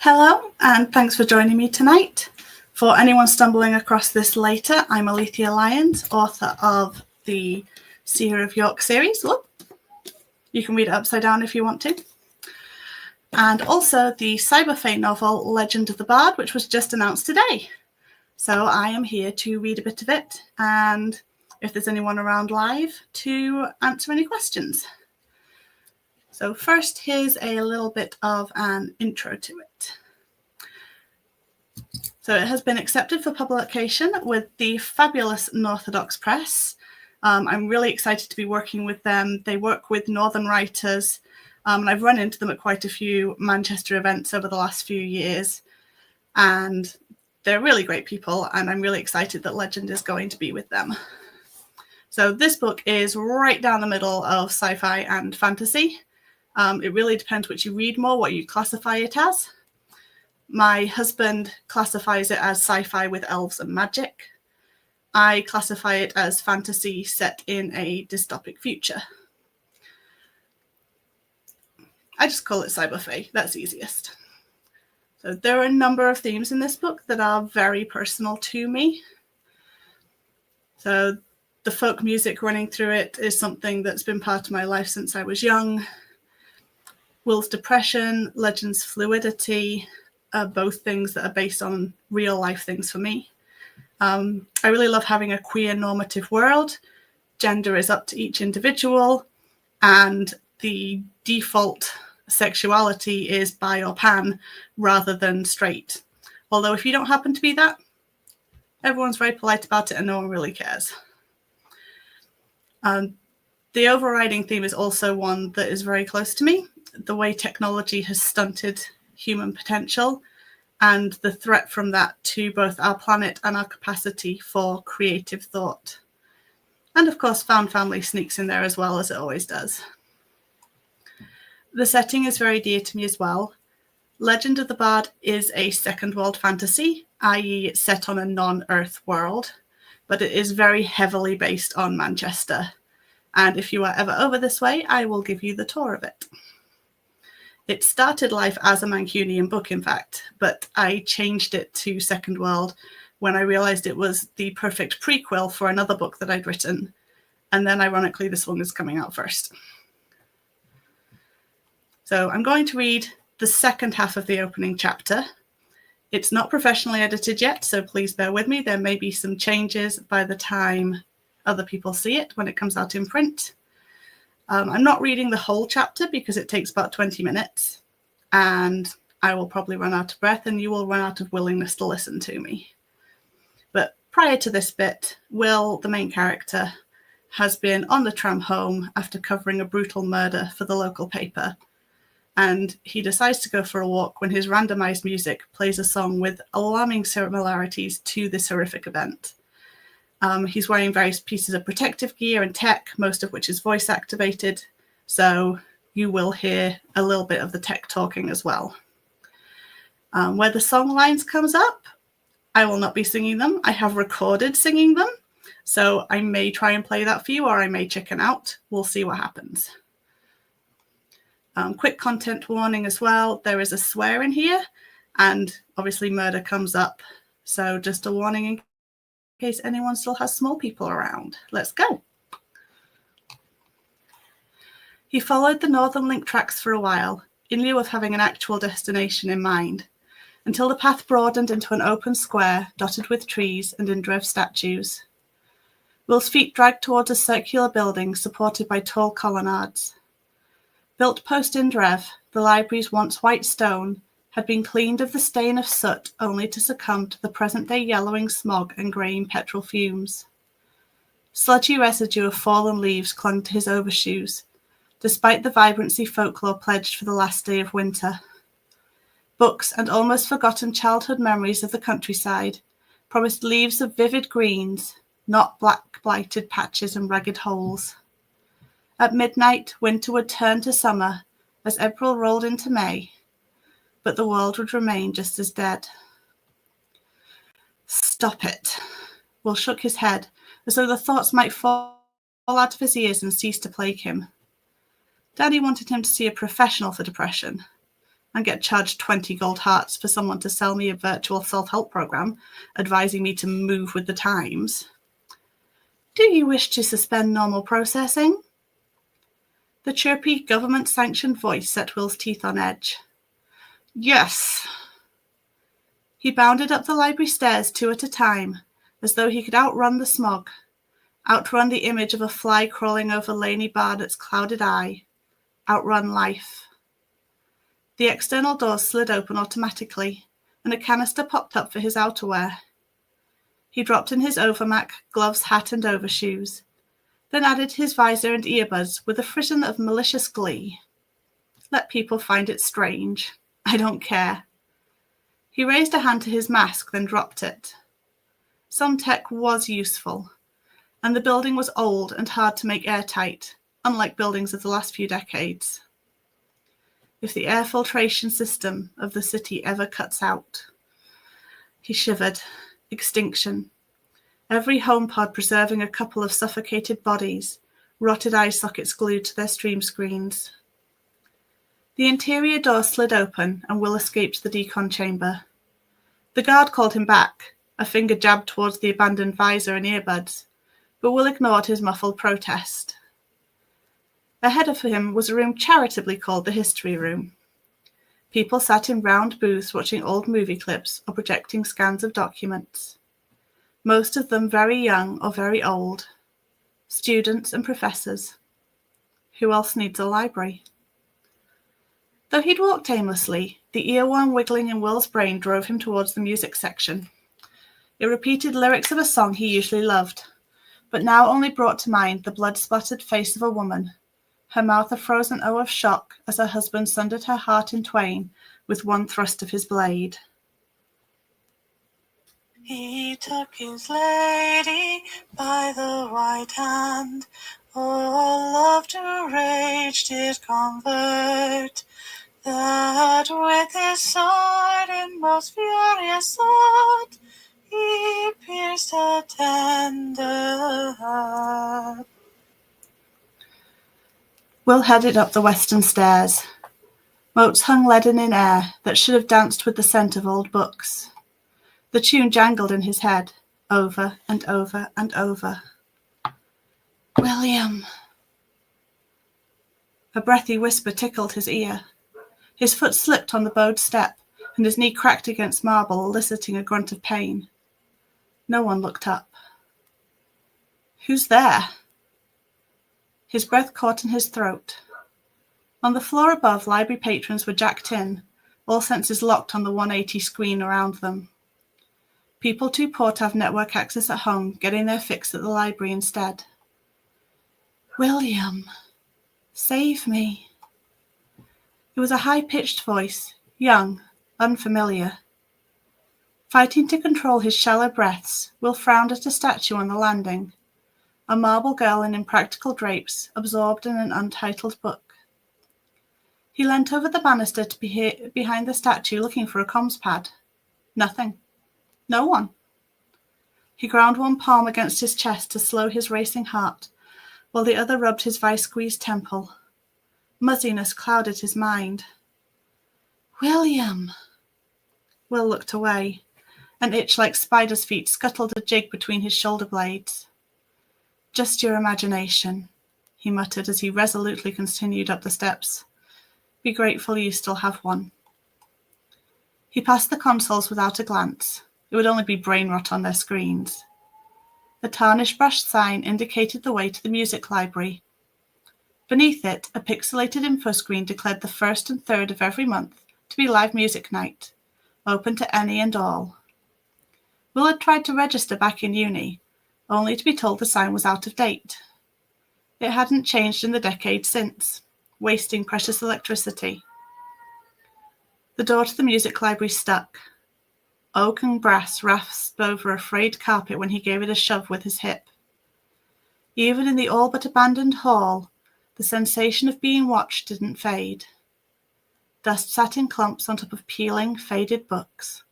Hello, and thanks for joining me tonight. For anyone stumbling across this later, I'm Alethea Lyons, author of the Seer of York series. Look, you can read it upside down if you want to. And also the Cyberfae novel Legend of the Bard, which was just announced today. So I am here to read a bit of it, and if there's anyone around live, to answer any questions. So first, here's a little bit of an intro to it. So it has been accepted for publication with the fabulous Northodox Press. I'm really excited to be working with them. They work with Northern writers, and I've run into them at quite a few Manchester events over the last few years. And they're really great people, and I'm really excited that Legend is going to be with them. So this book is right down the middle of sci-fi and fantasy. It really depends what you read more, what you classify it as. My husband classifies it as sci-fi with elves and magic. I classify it as fantasy set in a dystopic future. I just call it Cyberfae, that's easiest. So there are a number of themes in this book that are very personal to me. So the folk music running through it is something that's been part of my life since I was young. Will's depression, Legend's fluidity, are both things that are based on real life things for me. I really love having a queer normative world. Gender is up to each individual, and the default sexuality is bi or pan rather than straight. Although if you don't happen to be that, everyone's very polite about it and no one really cares. The overriding theme is also one that is very close to me. The way technology has stunted human potential and the threat from that to both our planet and our capacity for creative thought. And of course, found family sneaks in there as well, as it always does. The setting is very dear to me as well. Legend of the Bard is a second world fantasy, i.e. it's set on a non-Earth world, but it is very heavily based on Manchester. And if you are ever over this way, I will give you the tour of it. It started life as a Mancunian book, in fact, but I changed it to Second World when I realized it was the perfect prequel for another book that I'd written. And then, ironically, this one is coming out first. So I'm going to read the second half of the opening chapter. It's not professionally edited yet, so please bear with me. There may be some changes by the time other people see it when it comes out in print. I'm not reading the whole chapter because it takes about 20 minutes and I will probably run out of breath and you will run out of willingness to listen to me. But prior to this bit, Will, the main character, has been on the tram home after covering a brutal murder for the local paper. And he decides to go for a walk when his randomized music plays a song with alarming similarities to this horrific event. He's wearing various pieces of protective gear and tech, most of which is voice activated. So you will hear a little bit of the tech talking as well. Where the song lines comes up, I will not be singing them. I have recorded singing them. So I may try and play that for you or I may chicken out. We'll see what happens. Quick content warning as well. There is a swear in here and obviously murder comes up. So just a warning in case anyone still has small people around. Let's go. He followed the Northern Link tracks for a while, in lieu of having an actual destination in mind, until the path broadened into an open square dotted with trees and Indrev statues. Will's feet dragged towards a circular building supported by tall colonnades. Built post-Indrev, the library's once white stone had been cleaned of the stain of soot only to succumb to the present-day yellowing smog and greying petrol fumes. Sludgy residue of fallen leaves clung to his overshoes, despite the vibrancy folklore pledged for the last day of winter. Books and almost forgotten childhood memories of the countryside promised leaves of vivid greens, not black blighted patches and ragged holes. At midnight, winter would turn to summer as April rolled into May, but the world would remain just as dead. Stop it. Will shook his head, as though the thoughts might fall out of his ears and cease to plague him. Daddy wanted him to see a professional for depression. and get charged 20 gold hearts for someone to sell me a virtual self-help program advising me to move with the times. Do you wish to suspend normal processing? The chirpy, government-sanctioned voice set Will's teeth on edge. Yes. He bounded up the library stairs 2 at a time, as though he could outrun the smog, outrun the image of a fly crawling over Laney Barnett's clouded eye, outrun life. The external doors slid open automatically, and a canister popped up for his outerwear. He dropped in his overmac, gloves, hat, and overshoes, then added his visor and earbuds with a frisson of malicious glee. Let people find it strange. I don't care. He raised a hand to his mask, then dropped it. Some tech was useful, and the building was old and hard to make airtight, unlike buildings of the last few decades. If the air filtration system of the city ever cuts out. He shivered. Extinction. Every HomePod preserving a couple of suffocated bodies, rotted eye sockets glued to their stream screens. The interior door slid open, and Will escaped the decon chamber. The guard called him back, a finger jabbed towards the abandoned visor and earbuds, but Will ignored his muffled protest. Ahead of him was a room charitably called the History Room. People sat in round booths watching old movie clips or projecting scans of documents. Most of them very young or very old. Students and professors. Who else needs a library? Though he'd walked aimlessly, the earworm wiggling in Will's brain drove him towards the music section. It repeated lyrics of a song he usually loved, but now only brought to mind the blood-splattered face of a woman, her mouth a frozen O of shock as her husband sundered her heart in twain with one thrust of his blade. He took his lady by the right hand, all love to rage did convert, that with his sword in most furious thought, he pierced her tender heart. Will headed up the western stairs. Motes hung leaden in air that should have danced with the scent of old books. The tune jangled in his head, over and over and over. William. A breathy whisper tickled his ear. His foot slipped on the bowed step, and his knee cracked against marble, eliciting a grunt of pain. No one looked up. Who's there? His breath caught in his throat. On the floor above, library patrons were jacked in, all senses locked on the 180 screen around them. People too poor to have network access at home, getting their fix at the library instead. William, save me. It was a high-pitched voice, young, unfamiliar. Fighting to control his shallow breaths, Will frowned at a statue on the landing, a marble girl in impractical drapes, absorbed in an untitled book. He leant over the banister to be behind the statue, looking for a comms pad. Nothing. No one. He ground one palm against his chest to slow his racing heart, while the other rubbed his vice-squeezed temple. Muzziness clouded his mind. William! Will looked away. An itch like spider's feet scuttled a jig between his shoulder blades. Just your imagination, he muttered as he resolutely continued up the steps. Be grateful you still have one. He passed the consoles without a glance. It would only be brain rot on their screens. A tarnish-brushed sign indicated the way to the music library. Beneath it, a pixelated info screen declared the 1st and 3rd of every month to be live music night, open to any and all. Will had tried to register back in uni, only to be told the sign was out of date. It hadn't changed in the decade since, wasting precious electricity. The door to the music library stuck. Oak and brass rasped over a frayed carpet when he gave it a shove with his hip. Even in the all but abandoned hall, the sensation of being watched didn't fade. Dust sat in clumps on top of peeling, faded books.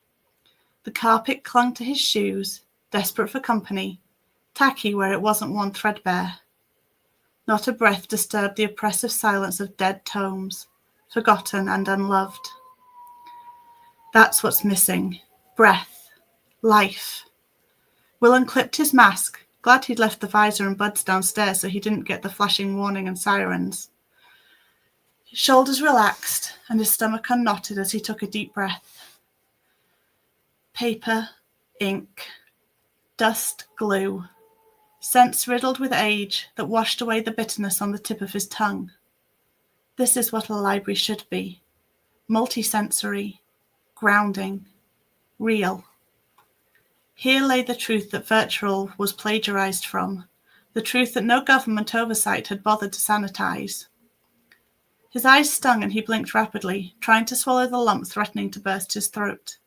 The carpet clung to his shoes, desperate for company, tacky where it wasn't worn threadbare. Not a breath disturbed the oppressive silence of dead tomes, forgotten and unloved. That's what's missing. Breath. Life. Will unclipped his mask, glad he'd left the visor and buds downstairs so he didn't get the flashing warning and sirens. His shoulders relaxed and his stomach unknotted as he took a deep breath. Paper, ink, dust, glue, scents riddled with age that washed away the bitterness on the tip of his tongue. This is what a library should be. Multisensory, grounding, real. Here lay the truth that Virtual was plagiarized from, the truth that no government oversight had bothered to sanitize. His eyes stung and he blinked rapidly, trying to swallow the lump threatening to burst his throat.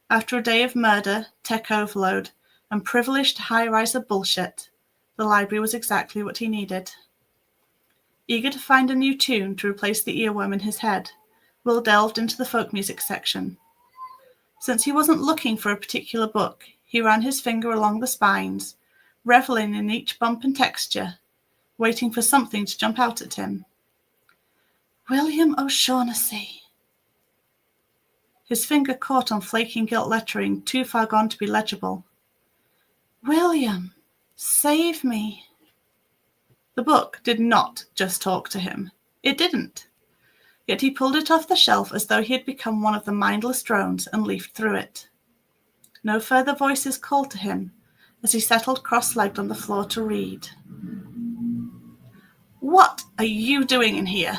After a day of murder, tech overload, and privileged high-riser bullshit, the library was exactly what he needed. Eager to find a new tune to replace the earworm in his head, Will delved into the folk music section. Since he wasn't looking for a particular book, he ran his finger along the spines, reveling in each bump and texture, waiting for something to jump out at him. William O'Shaughnessy. His finger caught on flaking gilt lettering too far gone to be legible. William, save me. The book did not just talk to him. It didn't. Yet he pulled it off the shelf as though he had become one of the mindless drones and leafed through it. No further voices called to him as he settled cross-legged on the floor to read. What are you doing in here?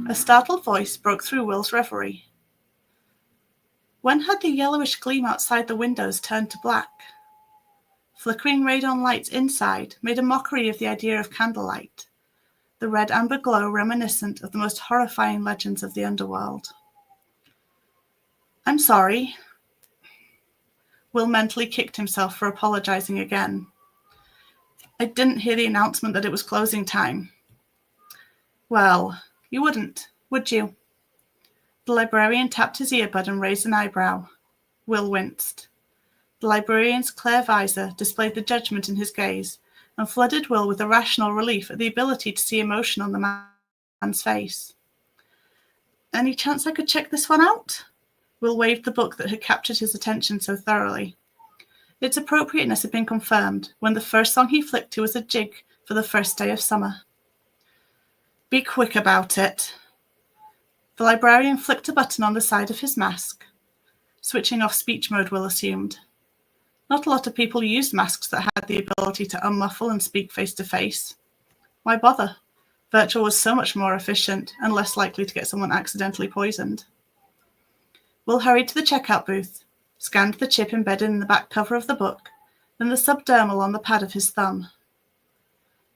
A startled voice broke through Will's reverie. When had the yellowish gleam outside the windows turned to black? Flickering radon lights inside made a mockery of the idea of candlelight, the red-amber glow reminiscent of the most horrifying legends of the underworld. I'm sorry. Will mentally kicked himself for apologizing again. I didn't hear the announcement that it was closing time. Well, you wouldn't, would you? The librarian tapped his earbud and raised an eyebrow. Will winced. The librarian's clear visor displayed the judgment in his gaze and flooded Will with irrational relief at the ability to see emotion on the man's face. Any chance I could check this one out? Will waved the book that had captured his attention so thoroughly. Its appropriateness had been confirmed when the first song he flicked to was a jig for the first day of summer. Be quick about it. The librarian flicked a button on the side of his mask. Switching off speech mode, Will assumed. Not a lot of people used masks that had the ability to unmuffle and speak face-to-face. Why bother? Virtual was so much more efficient and less likely to get someone accidentally poisoned. Will hurried to the checkout booth, scanned the chip embedded in the back cover of the book, then the subdermal on the pad of his thumb.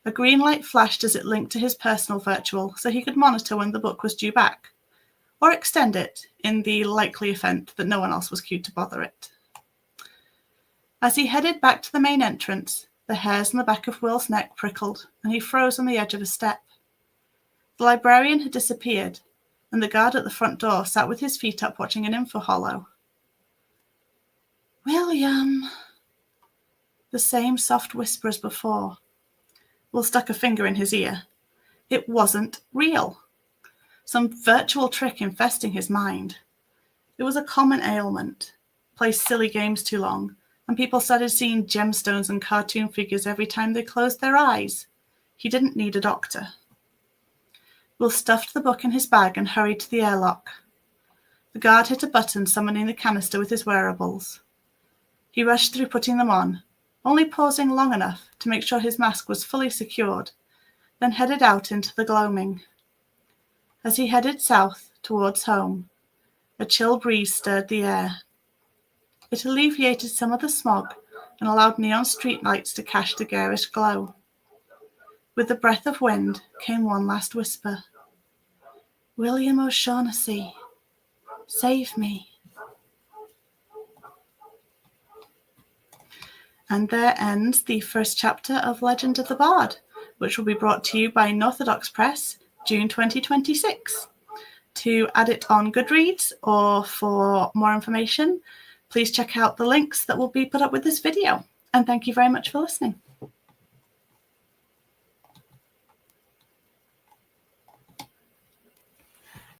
A green light flashed as it linked to his personal Virtual so he could monitor when the book was due back, or extend it in the likely event that no one else was queued to bother it. As he headed back to the main entrance, the hairs on the back of Will's neck prickled, and he froze on the edge of a step. The librarian had disappeared, and the guard at the front door sat with his feet up watching an info holo. William! The same soft whisper as before. Will stuck a finger in his ear. It wasn't real. Some virtual trick infesting his mind. It was a common ailment. Played silly games too long, and people started seeing gemstones and cartoon figures every time they closed their eyes. He didn't need a doctor. Will stuffed the book in his bag and hurried to the airlock. The guard hit a button summoning the canister with his wearables. He rushed through putting them on, only pausing long enough to make sure his mask was fully secured, then headed out into the gloaming. As he headed south towards home, a chill breeze stirred the air. It alleviated some of the smog and allowed neon streetlights to cast a garish glow. With the breath of wind came one last whisper. William O'Shaughnessy, save me. And there ends the first chapter of Legend of the Bard, which will be brought to you by Northodox Press, June 2026. To add it on Goodreads or for more information, please check out the links that will be put up with this video. And thank you very much for listening.